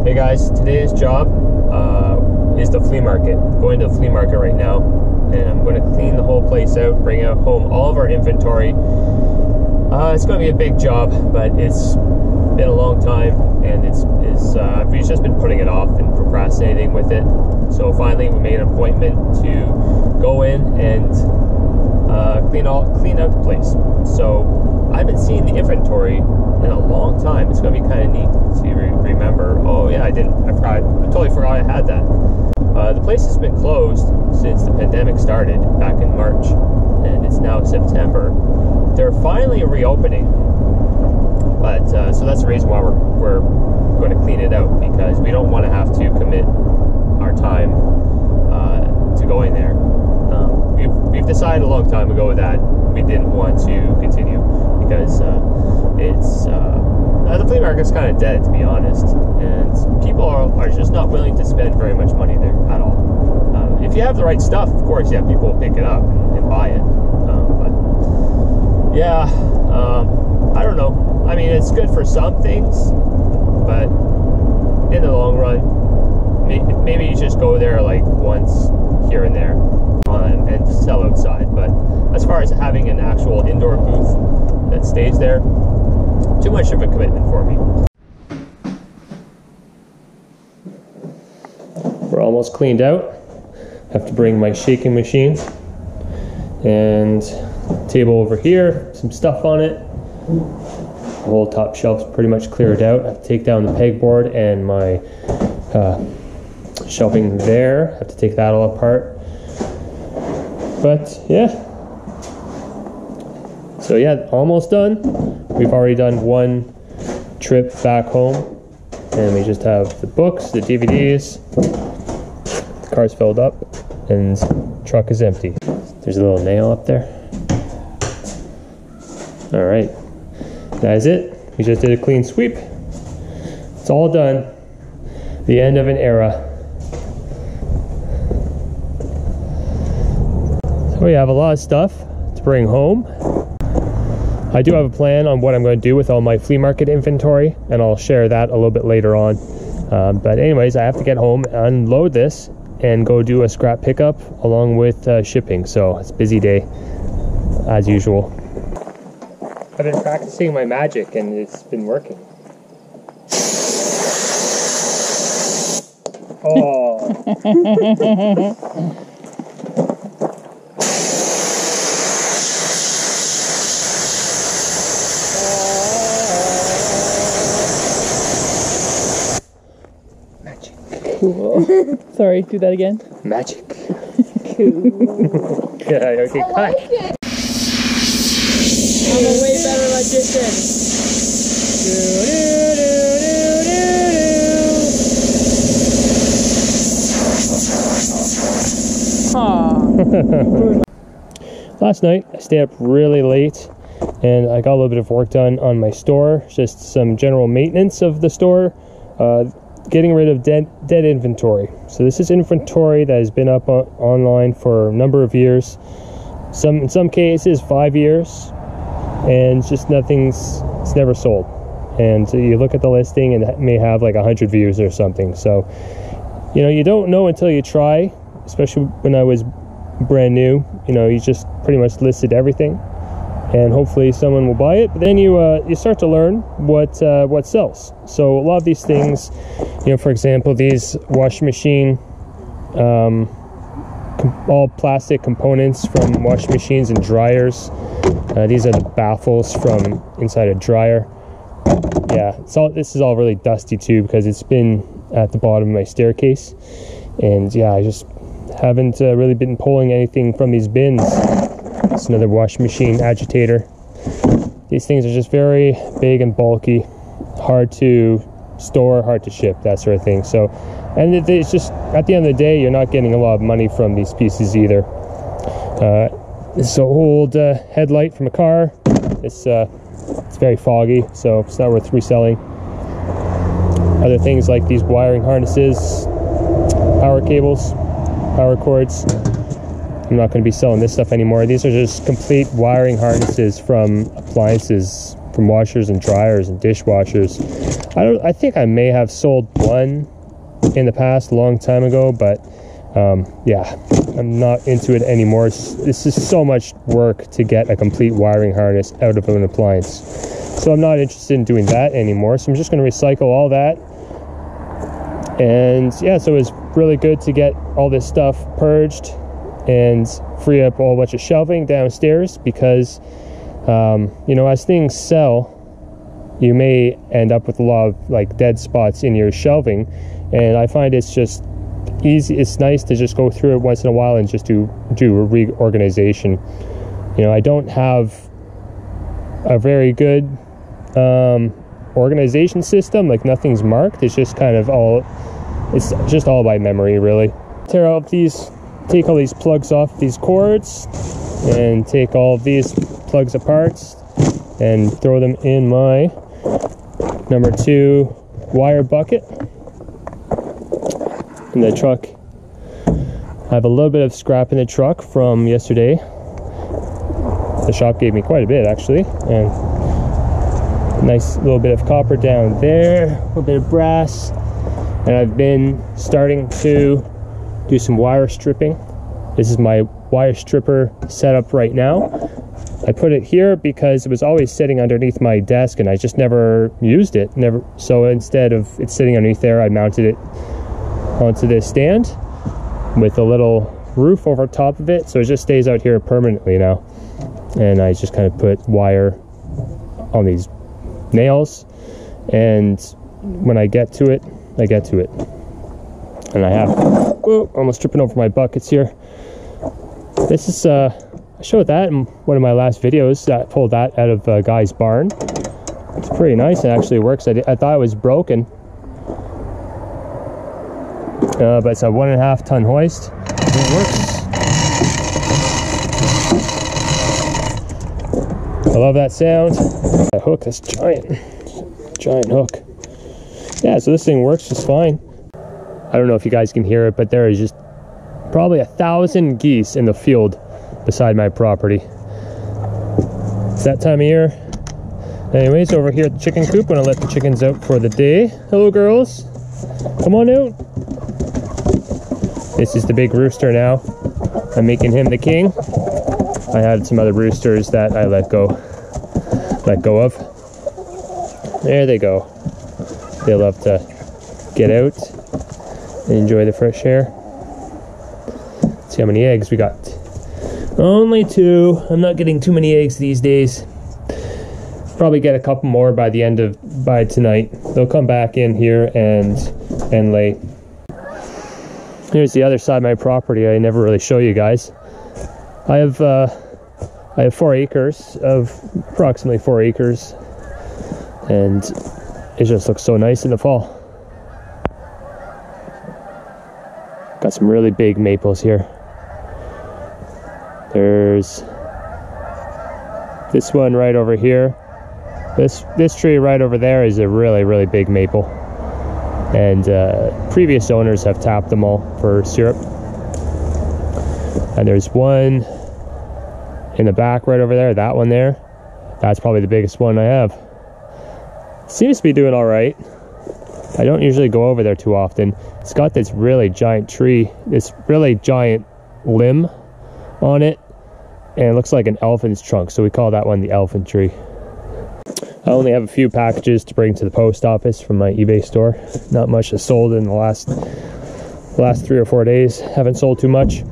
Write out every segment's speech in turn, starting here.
Hey guys, today's job is the flea market. I'm going to the flea market right now, and I'm going to clean the whole place out, bring out home all of our inventory. It's going to be a big job, but it's been a long time, and we've just been putting it off and procrastinating with it. So finally, we made an appointment to go in and clean out the place. So I've been seeing the inventory in a long time. It's going to be kind of neat to remember. Oh yeah, I totally forgot I had that. The place has been closed since the pandemic started back in March, and it's now September. They're finally reopening, but so that's the reason why we're going to clean it out, because we don't want to have to commit our time to going there. We've decided a long time ago that we didn't want to continue, because the flea market's kind of dead, to be honest, and people are just not willing to spend very much money there at all. If you have the right stuff, of course, yeah, people will pick it up and buy it. But yeah, I don't know. I mean, it's good for some things, but in the long run, maybe you just go there like once here and there and sell outside. But as far as having an actual indoor booth that stays there, too much of a commitment for me. We're almost cleaned out. Have to bring my shaking machine and table over here, some stuff on it. The whole top shelf's pretty much cleared out. I have to take down the pegboard and my shelving there. I have to take that all apart. But yeah. So yeah, almost done. We've already done one trip back home, and we just have the books, the DVDs, the car's filled up, and the truck is empty. There's a little nail up there. All right, that is it. We just did a clean sweep. It's all done. The end of an era. So we have a lot of stuff to bring home. I do have a plan on what I'm going to do with all my flea market inventory, and I'll share that a little bit later on. But anyways, I have to get home, unload this, and go do a scrap pickup along with shipping. So it's a busy day, as usual. I've been practicing my magic, and it's been working. Oh. Cool. Sorry, do that again. Magic. Cool. Yeah, okay, cut. Like it. I'm a way better magician. Last night, I stayed up really late, and I got a little bit of work done on my store, just some general maintenance of the store. Getting rid of dead inventory. So this is inventory that has been up online for a number of years. In some cases 5 years, and just it's never sold. And you look at the listing and it may have like 100 views or something. So you don't know until you try. Especially when I was brand new, you just pretty much listed everything, and hopefully someone will buy it. But then you start to learn what sells. So a lot of these things, for example, these washing machine, all plastic components from washing machines and dryers. These are the baffles from inside a dryer. Yeah, this is all really dusty too, because it's been at the bottom of my staircase. And yeah, I just haven't really been pulling anything from these bins. It's another washing machine agitator. These things are just very big and bulky, hard to store, hard to ship, that sort of thing. So, and it's just, at the end of the day, you're not getting a lot of money from these pieces either. This is an old headlight from a car. It's very foggy, so it's not worth reselling. Other things like these wiring harnesses, power cables, power cords. I'm not going to be selling this stuff anymore. These are just complete wiring harnesses from appliances from washers and dryers and dishwashers. I think I may have sold one in the past, a long time ago, but yeah, I'm not into it anymore. This is so much work to get a complete wiring harness out of an appliance, so I'm not interested in doing that anymore. So I'm just going to recycle all that. And yeah, so it was really good to get all this stuff purged and free up a whole bunch of shelving downstairs, because you know, as things sell, you may end up with a lot of like dead spots in your shelving, and I find it's just easy. It's nice to just go through it once in a while and just do a reorganization. You know, I don't have a very good organization system. Like, nothing's marked. It's just kind of all, it's just all by memory, really. Tear out these, take all these plugs off these cords, and take all of these plugs apart and throw them in my number 2 wire bucket in the truck. I have a little bit of scrap in the truck from yesterday. The shop gave me quite a bit, actually, and a nice little bit of copper down there, a little bit of brass, and I've been starting to do some wire stripping. This is my wire stripper setup right now. I put it here because it was always sitting underneath my desk and I just never used it. So instead of it sitting underneath there, I mounted it onto this stand with a little roof over top of it, so it just stays out here permanently now. And I just kind of put wire on these nails, and when I get to it, I get to it. And I have, whoa, almost tripping over my buckets here. This is I showed that in one of my last videos. I pulled that out of a guy's barn. It's pretty nice. It actually works. I thought it was broken, but it's a 1.5 ton hoist. It works. I love that sound. That hook, this giant hook. Yeah, so this thing works just fine. I don't know if you guys can hear it, but there is just probably 1,000 geese in the field beside my property. It's that time of year. Anyways, over here at the chicken coop, I'm gonna let the chickens out for the day. Hello, girls. Come on out. This is the big rooster now. I'm making him the king. I had some other roosters that I let go of. There they go. They love to get out and enjoy the fresh air. Let's see how many eggs we got. Only 2. I'm not getting too many eggs these days. Probably get a couple more by tonight. They'll come back in here and lay. Here's the other side of my property. I never really show you guys. I have 4 acres of approximately 4 acres, and it just looks so nice in the fall. Got some really big maples here. There's this one right over here. This tree right over there is a really big maple, and previous owners have tapped them all for syrup. And there's one in the back right over there, that one there. That's probably the biggest one I have. Seems to be doing all right. I don't usually go over there too often. It's got this really giant tree, this really giant limb on it, and it looks like an elephant's trunk, so we call that one the elephant tree. I only have a few packages to bring to the post office from my eBay store. Not much has sold in the last 3 or 4 days. Haven't sold too much.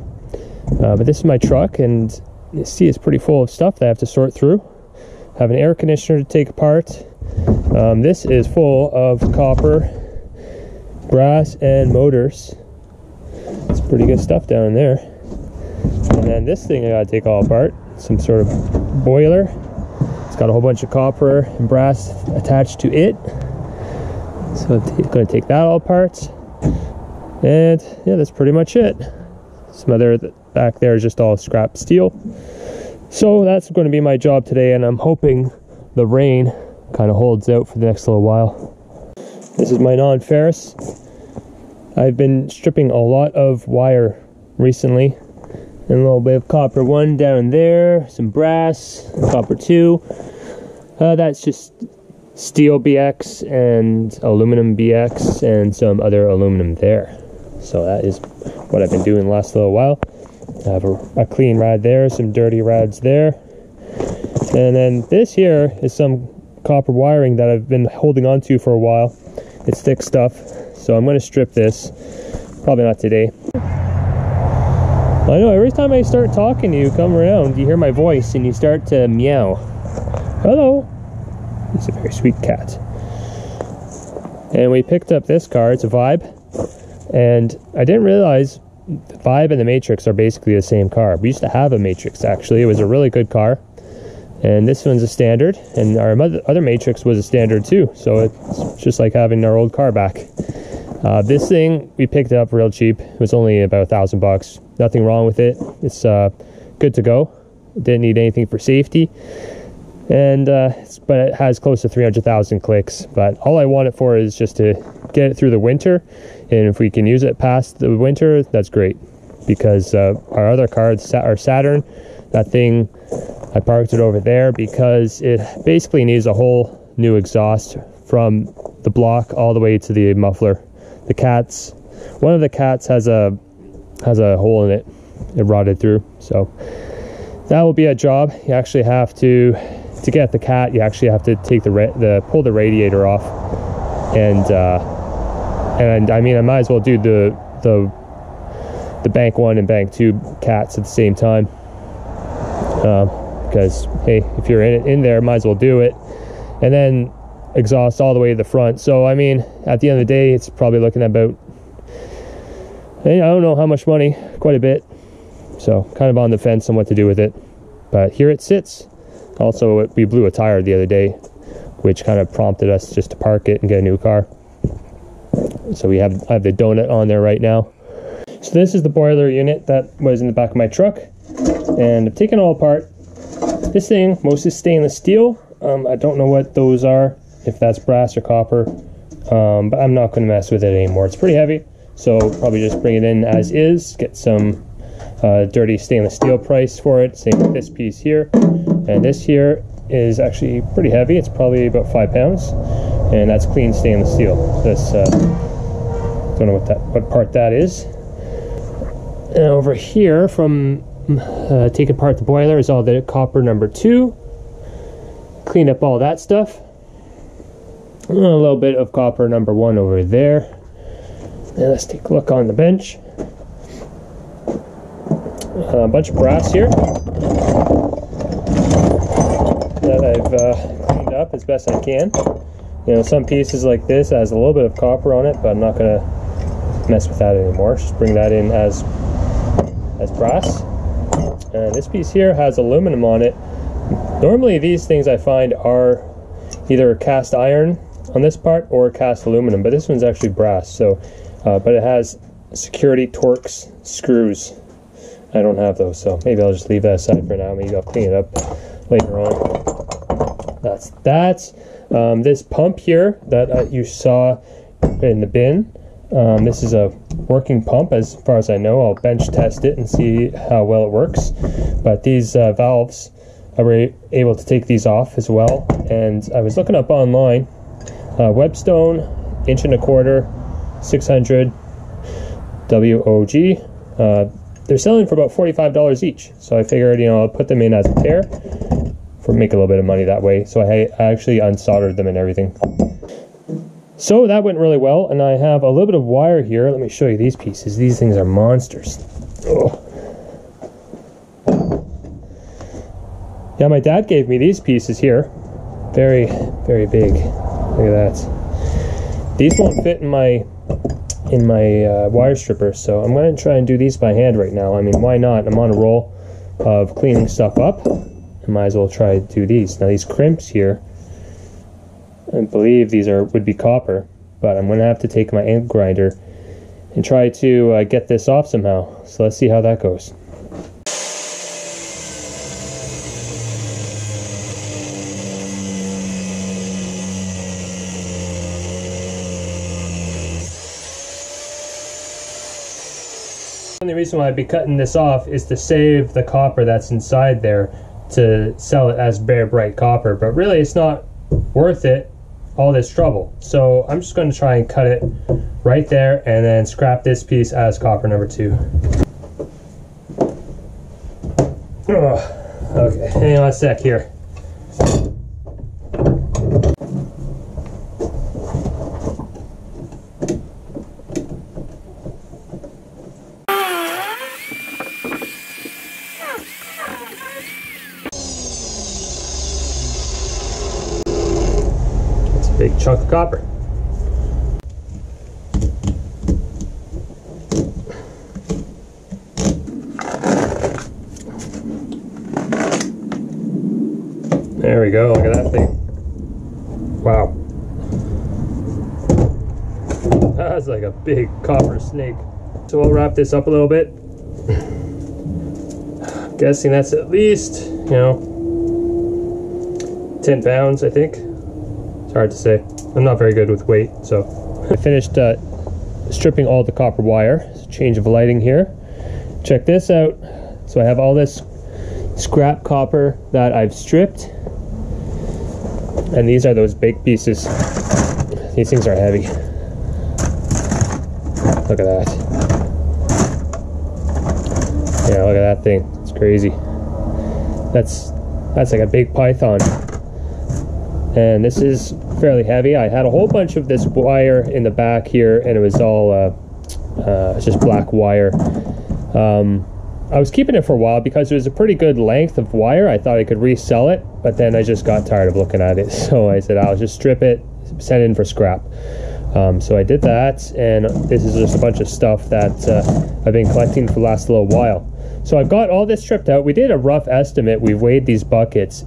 But this is my truck, and you see it's pretty full of stuff that I have to sort through. I have an air conditioner to take apart. This is full of copper, brass, and motors. It's pretty good stuff down there. And then this thing I gotta take all apart. Some sort of boiler. It's got a whole bunch of copper and brass attached to it. So I'm gonna take that all apart. And yeah, that's pretty much it. Some other back there is just all scrap steel. So that's going to be my job today, and I'm hoping the rain kind of holds out for the next little while. This is my non-ferrous. I've been stripping a lot of wire recently, and a little bit of copper 1 down there, some brass, copper 2. That's just steel BX and aluminum BX and some other aluminum there. So that is what I've been doing the last little while. I have a clean rad there, some dirty rads there. And then this here is some copper wiring that I've been holding on to for a while. It's thick stuff, so I'm going to strip this. Probably not today. I know, every time I start talking to you, come around, you hear my voice and you start to meow. Hello. He's a very sweet cat. And we picked up this car. It's a Vibe. And I didn't realize the Vibe and the Matrix are basically the same car. We used to have a Matrix, actually. It was a really good car. And this one's a standard. And our other Matrix was a standard too. So it's just like having our old car back. This thing we picked up real cheap. It was only about $1,000. Nothing wrong with it. It's good to go. Didn't need anything for safety. And but it has close to 300,000 clicks. But all I want it for is just to get it through the winter, and if we can use it past the winter, that's great. Because our other car, our Saturn, that thing, I parked it over there because it basically needs a whole new exhaust from the block all the way to the muffler. One of the cats has a hole in it. It rotted through, so that will be a job. You actually have to get the cat, you actually have to take pull the radiator off, and I mean, I might as well do the bank 1 and bank 2 cats at the same time, because hey, if you're in there, might as well do it, and then exhaust all the way to the front. So I mean, at the end of the day, it's probably looking at about, I don't know how much money, quite a bit. So kind of on the fence on what to do with it, but here it sits. Also, we blew a tire the other day, which kind of prompted us just to park it and get a new car. So I have the donut on there right now. So this is the boiler unit that was in the back of my truck, and I've taken it all apart. This thing, mostly stainless steel. I don't know what those are, if that's brass or copper, but I'm not going to mess with it anymore. It's pretty heavy, so probably just bring it in as is, get some dirty stainless steel price for it. Same with this piece here, and this here is actually pretty heavy. It's probably about 5 pounds, and that's clean stainless steel. This don't know what part that is. And over here, from taking apart the boiler, is all the copper number 2. Cleaned up all that stuff. A little bit of copper number 1 over there. And let's take a look on the bench. A bunch of brass here that I've cleaned up as best I can. You know, some pieces like this has a little bit of copper on it, but I'm not going to mess with that anymore. Just bring that in as brass. And this piece here has aluminum on it. Normally these things I find are either cast iron on this part or cast aluminum, but this one's actually brass. So, but it has security Torx screws. I don't have those, so maybe I'll just leave that aside for now. Maybe I'll clean it up later on. That's that. This pump here that you saw in the bin, this is a working pump as far as I know. I'll bench test it and see how well it works. But these valves, I were able to take these off as well. And I was looking up online, Webstone, 1.25 inch, 600 WOG. They're selling for about $45 each. So I figured, you know, I'll put them in as a pair make a little bit of money that way. So I actually unsoldered them and everything. So that went really well, and I have a little bit of wire here. Let me show you these pieces. These things are monsters. Oh. Yeah, my dad gave me these pieces here. Very, very big. Look at that. These won't fit in my wire stripper, so I'm going to try and do these by hand right now. I mean, why not? I'm on a roll of cleaning stuff up. I might as well try to do these. Now these crimps here, I believe these would be copper, but I'm going to have to take my angle grinder and try to get this off somehow. So let's see how that goes. The only reason why I'd be cutting this off is to save the copper that's inside there to sell it as bare bright copper, but really it's not worth it, all this trouble. So I'm just going to try and cut it right there and then scrap this piece as copper number 2. Okay, hang on a sec here. Big chunk of copper. There we go, look at that thing. Wow. That's like a big copper snake. So I'll wrap this up a little bit. I'm guessing that's at least, 10 pounds, I think. It's hard to say. I'm not very good with weight, so. I finished stripping all the copper wire. Change of lighting here. Check this out. So I have all this scrap copper that I've stripped. And these are those big pieces. These things are heavy. Look at that. Yeah, look at that thing. It's crazy. That's like a big python. And this is fairly heavy. I had a whole bunch of this wire in the back here, and it was all just black wire. I was keeping it for a while because it was a pretty good length of wire. I thought I could resell it, but then I just got tired of looking at it. So I said I'll just strip it, send it in for scrap. So I did that, and this is just a bunch of stuff that I've been collecting for the last little while. So I've got all this stripped out. We did a rough estimate. We weighed these buckets.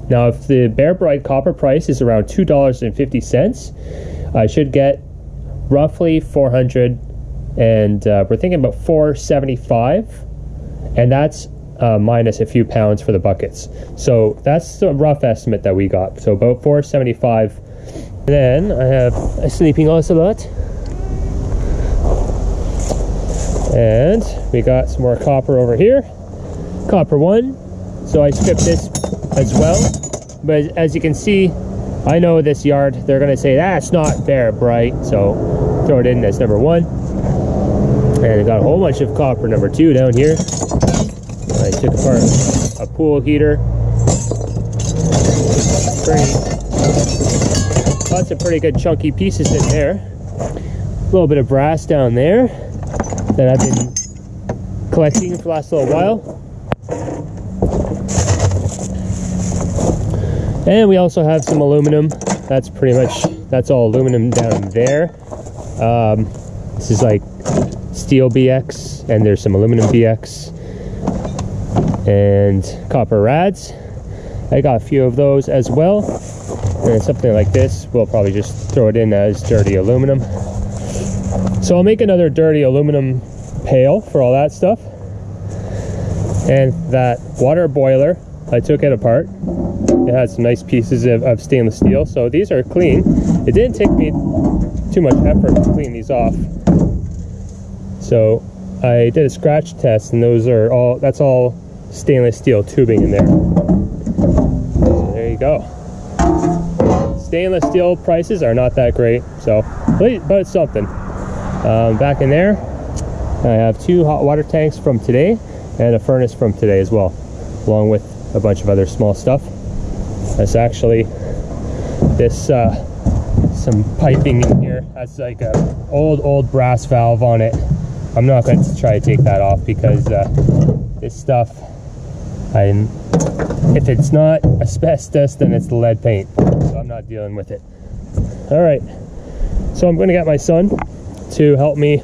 Now, if the bare bright copper price is around $2.50, I should get roughly 400, and we're thinking about 475, and that's minus a few pounds for the buckets. So that's a rough estimate that we got. So about 475. And then I have a sleeping ocelot, and we got some more copper over here, copper 1. So I stripped this as well, but as you can see, I know this yard, they're gonna say that's not bare bright, so throw it in as number 1. And I got a whole bunch of copper number 2 down here. I took apart a pool heater. Lots of pretty good chunky pieces in there. A little bit of brass down there that I've been collecting for the last little while. And we also have some aluminum. That's all aluminum down there. This is like steel BX, and there's some aluminum BX and copper rads. I got a few of those as well. And something like this, we'll probably just throw it in as dirty aluminum. So I'll make another dirty aluminum pail for all that stuff. And that water boiler, I took it apart. It had some nice pieces of stainless steel, so these are clean. It didn't take me too much effort to clean these off. So I did a scratch test, and that's all stainless steel tubing in there. So there you go. Stainless steel prices are not that great, so but it's something. Back in there, I have 2 hot water tanks from today and a furnace from today as well, along with a bunch of other small stuff. That's actually some piping in here. That's like a old brass valve on it. I'm not going to try to take that off because this stuff, if it's not asbestos, then it's the lead paint, so I'm not dealing with it. All right, so I'm going to get my son to help me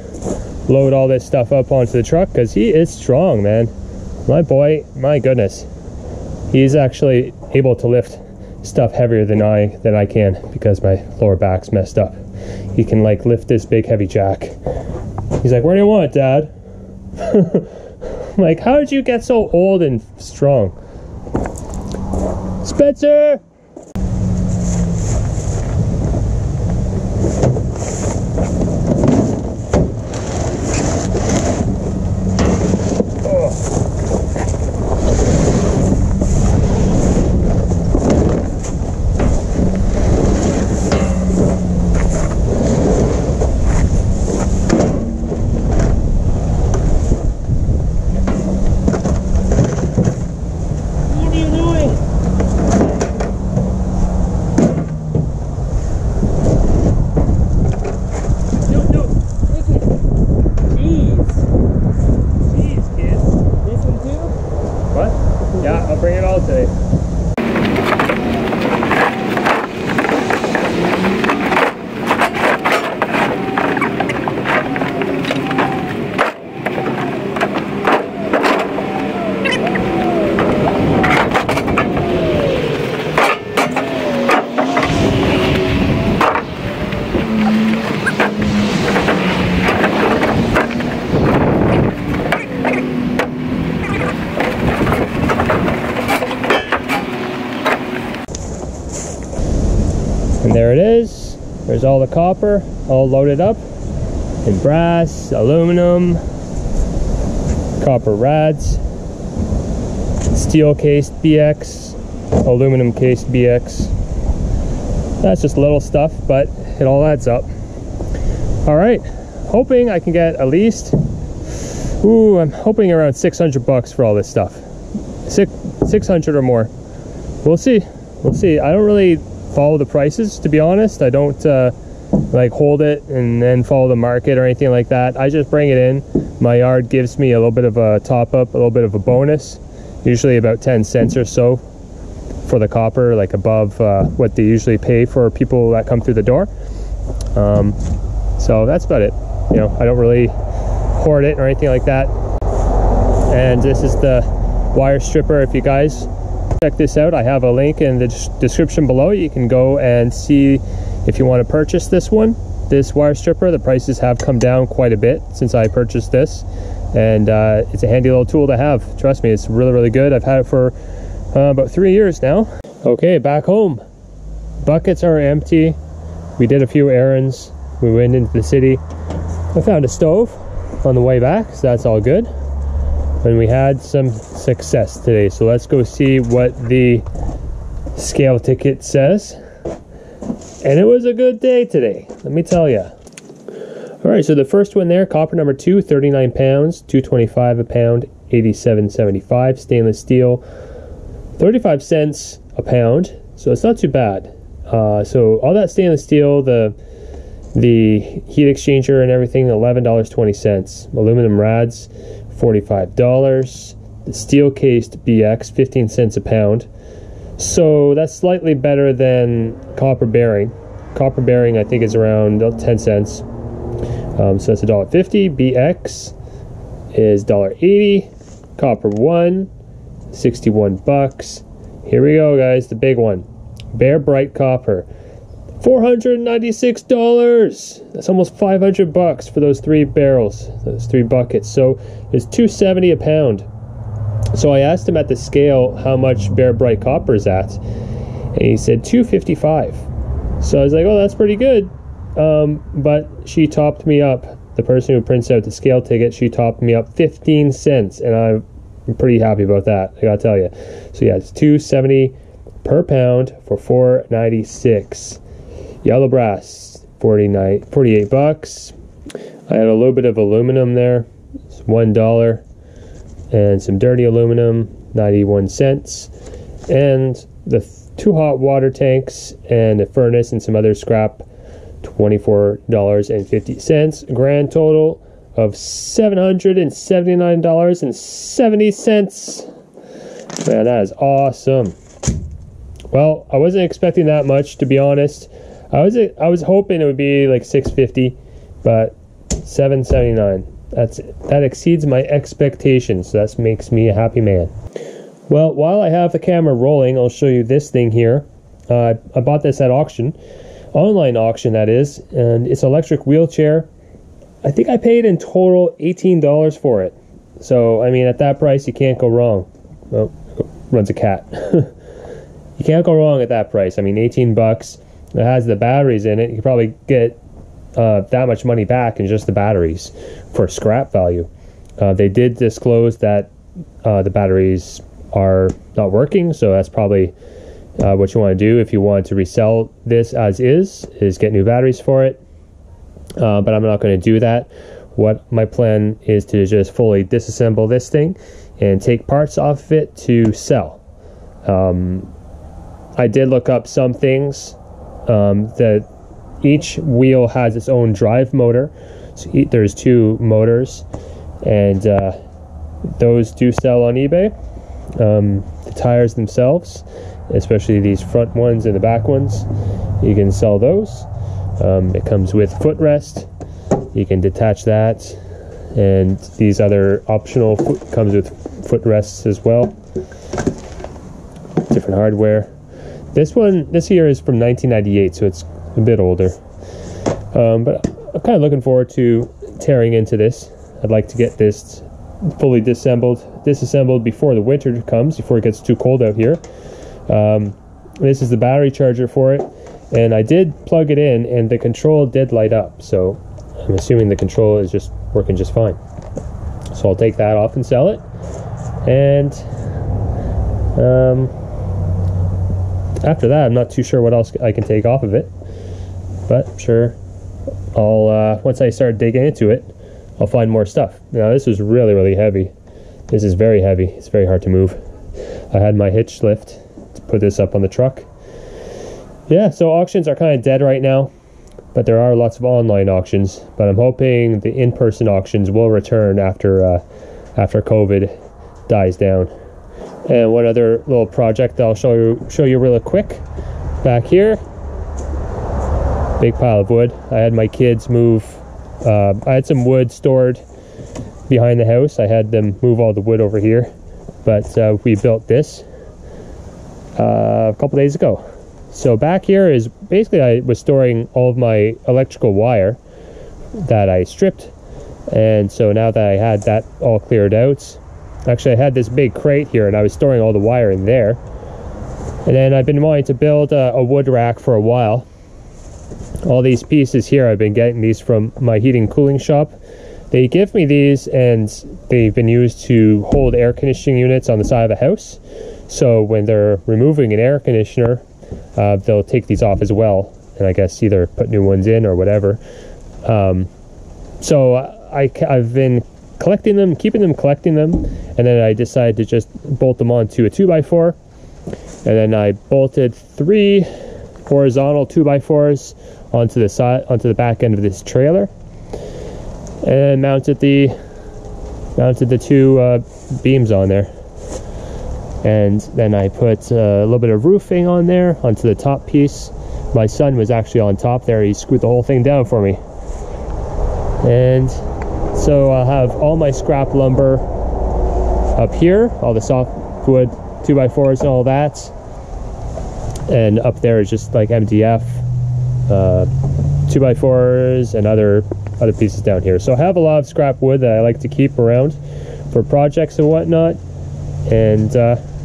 load all this stuff up onto the truck, because he is strong, man. My boy, my goodness, he's actually able to lift stuff heavier than I can, because my lower back's messed up. He can like lift this big heavy jack. He's like, "Where do you want it, Dad?" I'm like, how did you get so old and strong? Spencer! there's all the copper all loaded up, and brass, aluminum, copper rads, steel cased BX, aluminum cased BX. That's just little stuff, but it all adds up. All right, hoping I can get at least, I'm hoping around 600 bucks for all this stuff. 600 or more. We'll see. We'll see. I don't really follow the prices, to be honest. I don't like hold it and then follow the market or anything like that. I just bring it in. My yard gives me a little bit of a top up, a little bit of a bonus, usually about 10 cents or so for the copper, like above what they usually pay for people that come through the door. So that's about it. You know, I don't really hoard it or anything like that. And this is the wire stripper. If you guys check this out, I have a link in the description below. You can go and see if you want to purchase this one, this wire stripper. The prices have come down quite a bit since I purchased this, and it's a handy little tool to have. Trust me, it's really, really good. I've had it for about 3 years now. Okay, back home. Buckets are empty. We did a few errands. We went into the city. I found a stove on the way back, so that's all good. And we had some success today, so let's go see what the scale ticket says. And it was a good day today, let me tell you. All right, so the first one there, copper number 2, 39 pounds, $2.25 a pound, 87.75. Stainless steel, 35 cents a pound, so it's not too bad. So all that stainless steel, the heat exchanger and everything, $11.20. Aluminum rads, $45. The steel cased BX, 15 cents a pound. So that's slightly better than copper bearing. Copper bearing I think is around 10 cents. So that's $1.50. BX is $1.80. Copper 1, 61 bucks. Here we go, guys, the big one. Bare Bright copper, $496. That's almost 500 bucks for those 3 barrels, those 3 buckets. So it's $2.70 a pound. So I asked him at the scale how much Bare Bright copper is at, and he said $2.55. So I was like, oh, that's pretty good. But she topped me up. The person who prints out the scale ticket, she topped me up 15 cents, and I'm pretty happy about that, I gotta tell you. So yeah, it's $2.70 per pound for $4.96. Yellow brass, 48 bucks. I had a little bit of aluminum there, it's $1, and some dirty aluminum, 91 cents, and the 2 hot water tanks and a furnace and some other scrap, $24.50. Grand total of $779.70. Man, that is awesome. Well, I wasn't expecting that much, to be honest. I was hoping it would be like $6.50, but $7.79. That exceeds my expectations. So that makes me a happy man. Well, while I have the camera rolling, I'll show you this thing here. I bought this at auction, online auction that is, and it's an electric wheelchair. I think I paid in total $18 for it. So I mean, at that price, you can't go wrong. Oh, runs a cat. You can't go wrong at that price. I mean, 18 bucks. It has the batteries in it. You could probably get that much money back in just the batteries for scrap value. They did disclose that the batteries are not working, so that's probably what you want to do if you want to resell this as is get new batteries for it. But I'm not going to do that. What my plan is to just fully disassemble this thing and take parts off of it to sell. I did look up some things that each wheel has its own drive motor. So there's 2 motors, and those do sell on eBay. The tires themselves, especially these front ones and the back ones, you can sell those. It comes with footrest. You can detach that, and these other optional comes with footrests as well. Different hardware. This here is from 1998, so it's a bit older. But I'm kind of looking forward to tearing into this. I'd like to get this fully disassembled before the winter comes, before it gets too cold out here. This is the battery charger for it, And I did plug it in, and the control did light up, so I'm assuming the control is just working just fine. So I'll take that off and sell it. And after that, I'm not too sure what else I can take off of it, but I'm sure I'll once I start digging into it, I'll find more stuff. Now this is really heavy. This is very heavy. It's very hard to move. I had my hitch lift to put this up on the truck. Yeah, so auctions are kind of dead right now, but there are lots of online auctions. But I'm hoping the in-person auctions will return after COVID dies down. And one other little project I'll show you really quick. Back here, big pile of wood. I had my kids move. I had some wood stored behind the house. I had them move all the wood over here, but we built this a couple days ago. So back here is basically, I was storing all of my electrical wire that I stripped, and so now that I had that all cleared out, actually I had this big crate here and I was storing all the wire in there. And then I've been wanting to build a wood rack for a while. All these pieces here, I've been getting these from my heating and cooling shop. They give me these, and they've been used to hold air conditioning units on the side of the house. So when they're removing an air conditioner, they'll take these off as well, and I guess either put new ones in or whatever. So I've been collecting them, collecting them, and then I decided to just bolt them onto a 2x4, and then I bolted 3 horizontal 2x4s onto the back end of this trailer, and mounted the 2 beams on there. And then I put a little bit of roofing on there onto the top piece. My son was actually on top there. He screwed the whole thing down for me. And so I'll have all my scrap lumber up here, all the softwood 2x4s and all that. And up there is just like MDF 2x4s and other pieces down here. So I have a lot of scrap wood that I like to keep around for projects and whatnot. And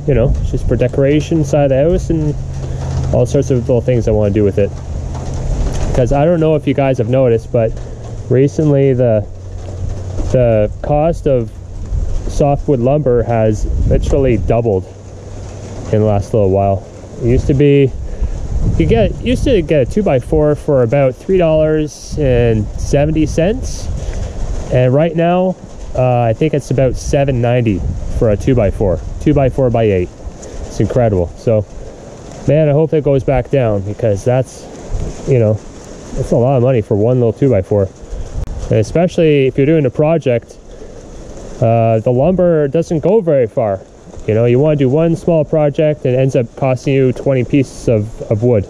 you know, just for decoration inside the house and all sorts of little things I want to do with it. Because I don't know if you guys have noticed, but recently the cost of softwood lumber has literally doubled in the last little while. It used to be, you used to get a 2x4 for about $3.70, and right now I think it's about $7.90 for a 2x4 by 8. It's incredible. So man, I hope that goes back down, because that's, you know, that's a lot of money for one little 2x4. And especially if you're doing a project, the lumber doesn't go very far. You know, you want to do one small project and it ends up costing you 20 pieces of wood.